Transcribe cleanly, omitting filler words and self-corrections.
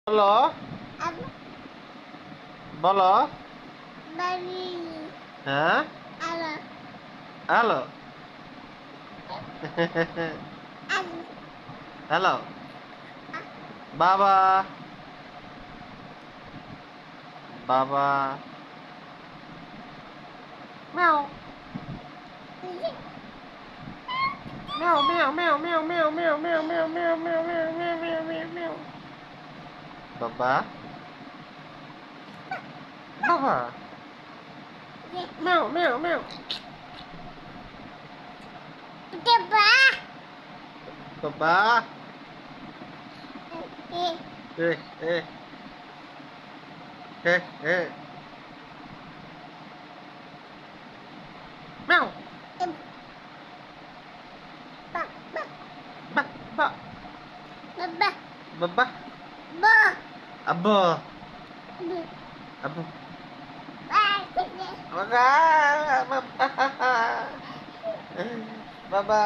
বলো বলো। হ্যাঁ, হ্যালো। হ্যালো বাবা। বাবা ম্যাও ম্যাও ম্যাও ম্যাও ম্যাও ম্যাও ম্যাও ম্যাও ম্যাও ম্যাও ম্যাও ম্যাও ম্যাও ম্যাও ম্যাও ম্যাও। বাবা বাবা ম্যাও ম্যাও ম্যাও। বাবা এ এ এ এ ম্যাও বা বা বাবা আব্বু আব্বু বাবা বাবা বাবা